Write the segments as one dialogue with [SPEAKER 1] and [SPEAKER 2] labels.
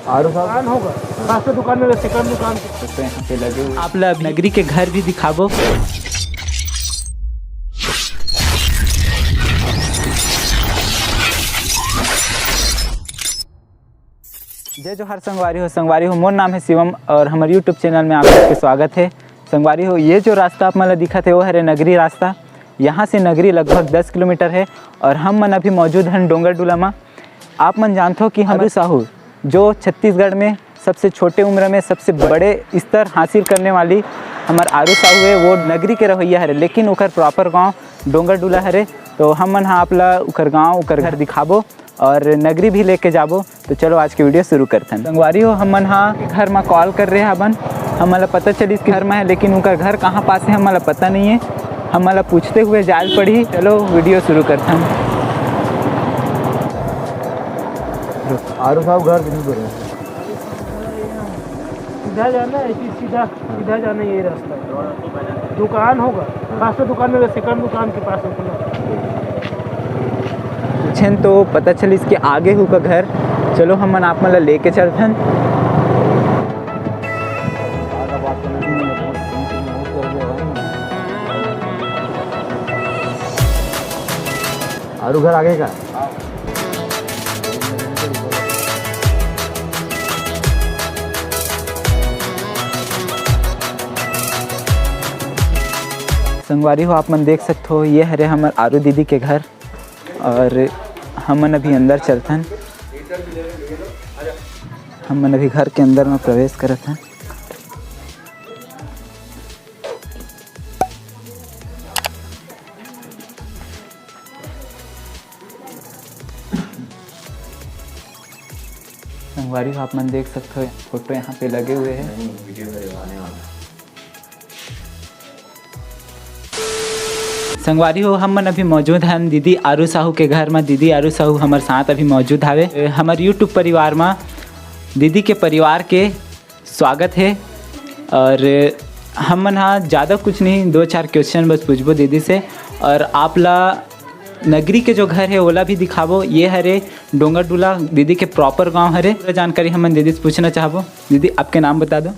[SPEAKER 1] दुकान होगा, फर्स्ट दुकान में सेकंड दुकान
[SPEAKER 2] तो यहाँ पे लगे हुए आप लोग नगरी के घर भी दिखाबो। जय जोहार संगवारी हो मोर नाम है शिवम और हमारे यूट्यूब चैनल में आप सबके स्वागत है। संगवारी हो, ये जो रास्ता आप मतलब दिखा थे वो है नगरी रास्ता। यहाँ से नगरी लगभग 10 किलोमीटर है और हम मन अभी मौजूद हैं डोंगरडुला में। आप मन जानते हो कि आरू साहू जो छत्तीसगढ़ में सबसे छोटे उम्र में सबसे बड़े स्तर हासिल करने वाली हमार आरू साहू है, वो नगरी के रवैया है, लेकिन उकर प्रॉपर गांव डोंगरडुला है। तो हम मन हाँ आपला उकर गांव उकर घर दिखाबो और नगरी भी लेके जाबो। तो चलो आज की वीडियो शुरू करते हैं। संगवारी हो, हम मन हाँ घर में कॉल कर रहे हैं अपन, हमारा पता चली इसके घर में है, लेकिन उनका घर कहाँ पास है हमारा पता नहीं है। हमारा पूछते हुए जाल पड़ी। चलो वीडियो शुरू करते हैं।
[SPEAKER 1] आरू साहब घर कितनी दूर है? सीधा जाना है, सीधा सीधा जाना, ये रास्ता है। दुकान होगा, फर्स्ट दुकान में सेकंड दुकान के पास
[SPEAKER 2] पूछें तो पता चली इसके आगे हुआ घर। चलो हम मन आप मतलब लेके चलते हैं।
[SPEAKER 1] आरू घर आगे का
[SPEAKER 2] संगवारी हो, आप मन देख सकते हो ये है हमारे आरू दीदी के घर और हम मन अभी अंदर चलते हैं। हम मन अभी घर के अंदर में प्रवेश करते हैं। संगवारी हो, आप मन देख सकते हो फोटो यहाँ पे लगे हुए हैं। संगवारी हो, हम मन अभी मौजूद हैं दीदी आरू साहू के घर में। दीदी आरू साहू हमारे साथ अभी मौजूद हावे। हमारे यूट्यूब परिवार में दीदी के परिवार के स्वागत है और हम मन हाँ ज़्यादा कुछ नहीं, 2-4 क्वेश्चन बस पूछबो दीदी से और आप ला नगरी के जो घर है ओला भी दिखाबो। ये हरे डोंगरडुला दीदी के प्रॉपर गांव हरे। जानकारी हम दीदी से पूछना चाहबो। दीदी आपके नाम बता दो।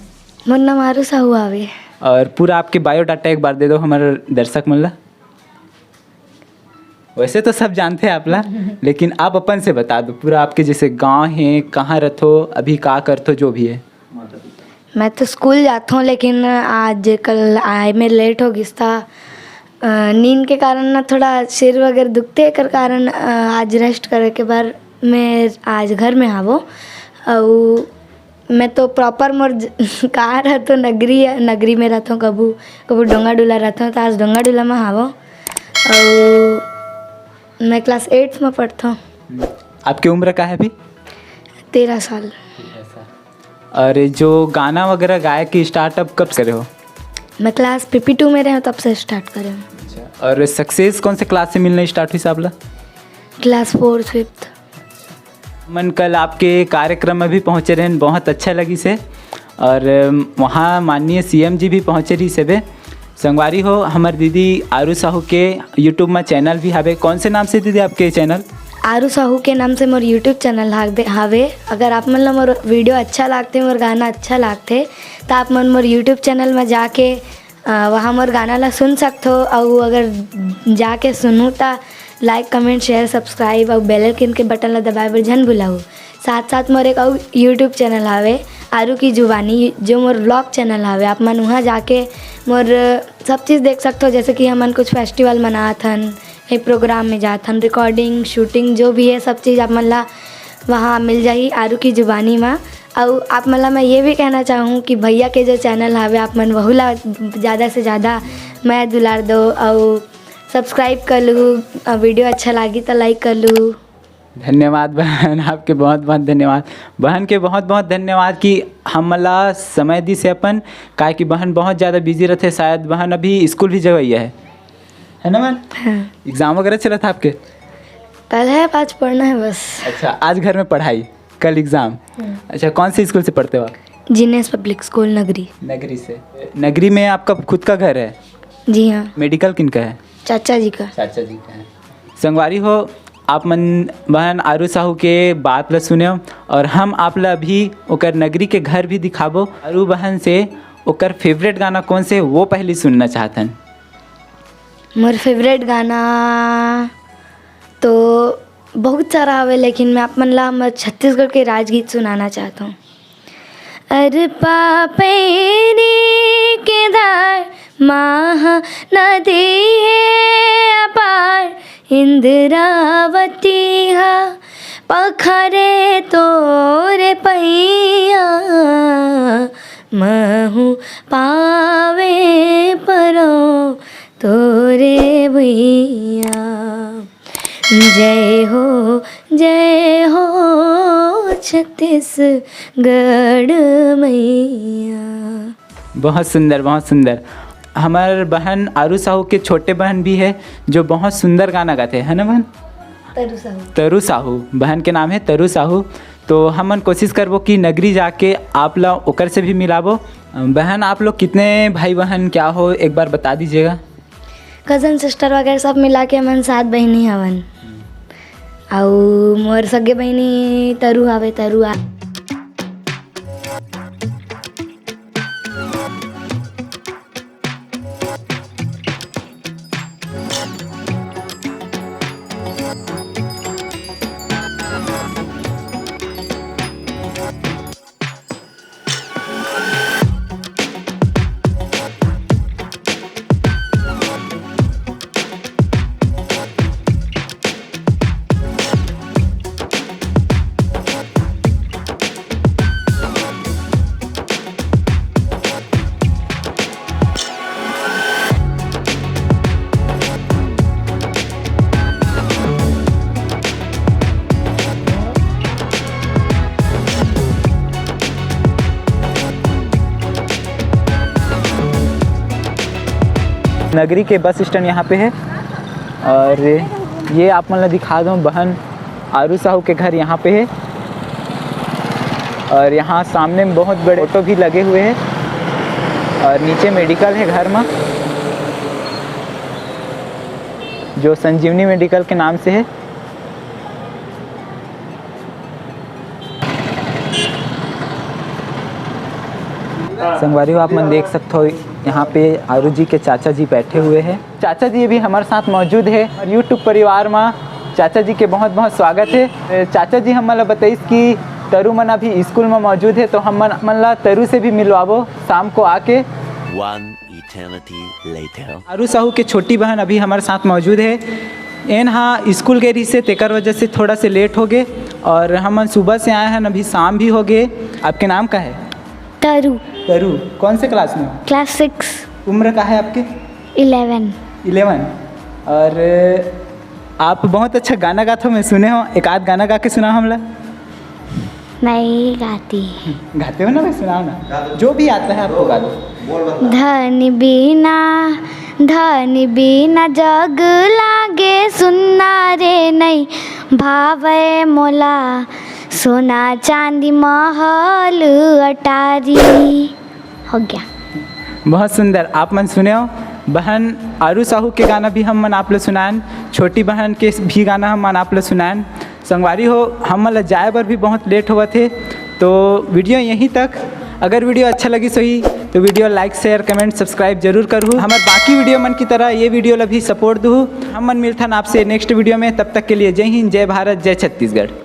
[SPEAKER 3] मोर नाम आरू साहू आवे
[SPEAKER 2] और पूरा आपके बायोडाटा एक बार दे दो हमारे दर्शक मन ला। वैसे तो सब जानते हैं आप ला, लेकिन आप अपन से बता दो पूरा आपके जैसे गांव है, कहाँ रहते हो, अभी क्या करते हो, जो भी है।
[SPEAKER 3] मैं तो स्कूल जाता हूँ, लेकिन आज कल आए में लेट हो गया था। नींद के कारण ना थोड़ा सिर वगैरह दुखते कर कारण आज रेस्ट करे के बाद मैं आज घर में आवो। और मैं तो प्रॉपर मोर कहाँ रहता हूँ, नगरी में रहता हूँ, कबू डोंगरडुला रहता हूँ। तो आज डोंगरडुला में आवो और मैं क्लास 8 में पढ़ता हूँ।
[SPEAKER 2] आपकी उम्र क्या है अभी? 13
[SPEAKER 3] साल।
[SPEAKER 2] और जो गाना वगैरह गाय की स्टार्टअप कब करे हो?
[SPEAKER 3] मैं क्लास PP2 में रहा हूँ, तब से स्टार्ट करे हूँ।
[SPEAKER 2] और सक्सेस कौन से क्लास से मिलना स्टार्ट हुई साहब ला?
[SPEAKER 3] Class 4th 5th।
[SPEAKER 2] मन कल आपके कार्यक्रम में भी पहुँचे रहे, बहुत अच्छा लगी से और वहाँ माननीय CM जी भी पहुँचे रही से। संगवारी हो, हमारी दीदी आरू साहू के यूट्यूब में चैनल भी हावे। कौन से नाम से दीदी आपके चैनल?
[SPEAKER 3] आरू साहू के नाम से मोर यूट्यूब चैनल हावे। अगर आप मन मोर वीडियो अच्छा लागते, मोर गाना अच्छा लागते, तो आप मन मोर यूट्यूब चैनल में जाके वहाँ मोर गाना ला सुन सकते हो। और अगर जाके सुनूँ तो लाइक कमेंट शेयर सब्सक्राइब और बेल आइकन के बटन ला दबाए बर जन भुलाऊ। साथ साथ मोर एक और यूट्यूब चैनल हावे आरू की जुबानी, जो मोर व्लॉग चैनल हावे। आप मन वहाँ जाके मोर सब चीज़ देख सकते हो, जैसे कि हमन कुछ फेस्टिवल मनाथन, ये प्रोग्राम में जाथन, रिकॉर्डिंग शूटिंग जो भी है सब चीज़ आप मन ला वहाँ मिल जाही आरू की जुबानी में। और आप मन ला मैं ये भी कहना चाहूँ कि भैया के जो चैनल हावे आप मन वहू ला ज़्यादा से ज़्यादा मैं दुलार दो और सब्सक्राइब कर लूँ। वीडियो अच्छा लगी तो लाइक कर लूँ।
[SPEAKER 2] धन्यवाद बहन, आपके बहुत बहुत धन्यवाद। बहन के बहुत बहुत धन्यवाद कि हमला समय दी से अपन, काहे कि बहन बहुत ज़्यादा बिजी रहते। शायद बहन अभी स्कूल भी जगह है ना बहन?
[SPEAKER 3] हाँ।
[SPEAKER 2] एग्ज़ाम वगैरह चला था आपके?
[SPEAKER 3] कल है, आज पढ़ना है बस।
[SPEAKER 2] अच्छा, आज घर में पढ़ाई, कल एग्ज़ाम। अच्छा, कौन से स्कूल से पढ़ते हो आप?
[SPEAKER 3] जीनेस पब्लिक स्कूल नगरी।
[SPEAKER 2] नगरी से। नगरी में आपका खुद का घर है?
[SPEAKER 3] जी हाँ।
[SPEAKER 2] मेडिकल किन का है?
[SPEAKER 3] चाचा जी का।
[SPEAKER 2] चाचा जी का है। संगवारी हो, आप मन बहन आरू साहू के बात ला सुने और हम आप ला अभी ओकर नगरी के घर भी दिखाबो। आरू बहन से ओकर फेवरेट गाना कौन से वो पहले सुनना चाहतन।
[SPEAKER 3] मोर फेवरेट गाना तो बहुत सारा हवे, लेकिन मैं आप मन ला हमर छत्तीसगढ़ के राजगीत सुनाना चाहता हूँ। अरे पापेरी के धार महा नदी है अपार, इंद्रावती हा पखरे तोरे पैया, महू पावे परो तोरे भैया। जय हो छत्तीसगढ़ मैया।
[SPEAKER 2] बहुत सुंदर, बहुत सुंदर। हमार बहन आरू साहू के छोटे बहन भी है जो बहुत सुंदर गाना गाते हैं, है ना बहन?
[SPEAKER 3] तरु साहू।
[SPEAKER 2] तरु साहू बहन के नाम है तरु साहू। तो हमन कोशिश करबो कि नगरी जाके आप लोग ओकर से भी मिलाबो। बहन आप लोग कितने भाई बहन क्या हो एक बार बता दीजिएगा।
[SPEAKER 3] कज़न सिस्टर वगैरह सब मिला के हमन 7 बहिनी हवन। और मोर सगे बहिनी तरु हवे, तरु आ
[SPEAKER 2] नगरी के बस स्टैंड यहाँ पे है और ये आप मतलब दिखा दूँ बहन आरू साहू के घर यहाँ पे है और यहाँ सामने में बहुत बड़े ऑटो भी लगे हुए हैं और नीचे मेडिकल है घर में जो संजीवनी मेडिकल के नाम से है। संगवारी हो आप मन देख सकते हो यहाँ पे आरू जी के चाचा जी बैठे हुए हैं। चाचा जी भी हमारे साथ मौजूद है और यूट्यूब परिवार में चाचा जी के बहुत बहुत स्वागत है। चाचा जी हम मतलब बताइए कि तरु मन अभी स्कूल में मौजूद है तो हम मन ला तरु से भी मिलवाबो शाम को आके। आरू साहू के छोटी बहन अभी हमारे साथ मौजूद है। एन हाँ स्कूल गई रही से तेकर वजह से थोड़ा से लेट हो गए और हम सुबह से आए हैं, अभी शाम भी हो गए। आपके नाम का है?
[SPEAKER 3] तरु।
[SPEAKER 2] तरु कौन से क्लास में?
[SPEAKER 3] क्लास 6।
[SPEAKER 2] उम्र का है आपके?
[SPEAKER 3] 11।
[SPEAKER 2] और आप बहुत अच्छा गाना गाते हो, मैं सुने हो। एक आध गाना गा के सुना हमला।
[SPEAKER 3] नहीं गाती।
[SPEAKER 2] गाते हो ना? मैं सुनाओ ना, जो भी आता है आपको गा दो।
[SPEAKER 3] धन बिना जग लागे सुनना रे नहीं भावे मोला, सोना चांदी महल अटारी। हो गया।
[SPEAKER 2] बहुत सुंदर। आप मन सुने हो। बहन आरू साहू के गाना भी हम मन आप लोग सुनाएं, छोटी बहन के भी गाना हम मन आप लोग सुनाएं। संगवारी हो हम मन जाए पर भी बहुत लेट हुआ थे तो वीडियो यहीं तक। अगर वीडियो अच्छा लगी सही तो video like share comment subscribe जरूर करूँ। हमारे बाकी वीडियो मन की तरह ये वीडियो ला भी सपोर्ट दूँ। हम मन मिलथन आपसे नेक्स्ट वीडियो में। तब तक के लिए जय हिंद, जय भारत, जय छत्तीसगढ़।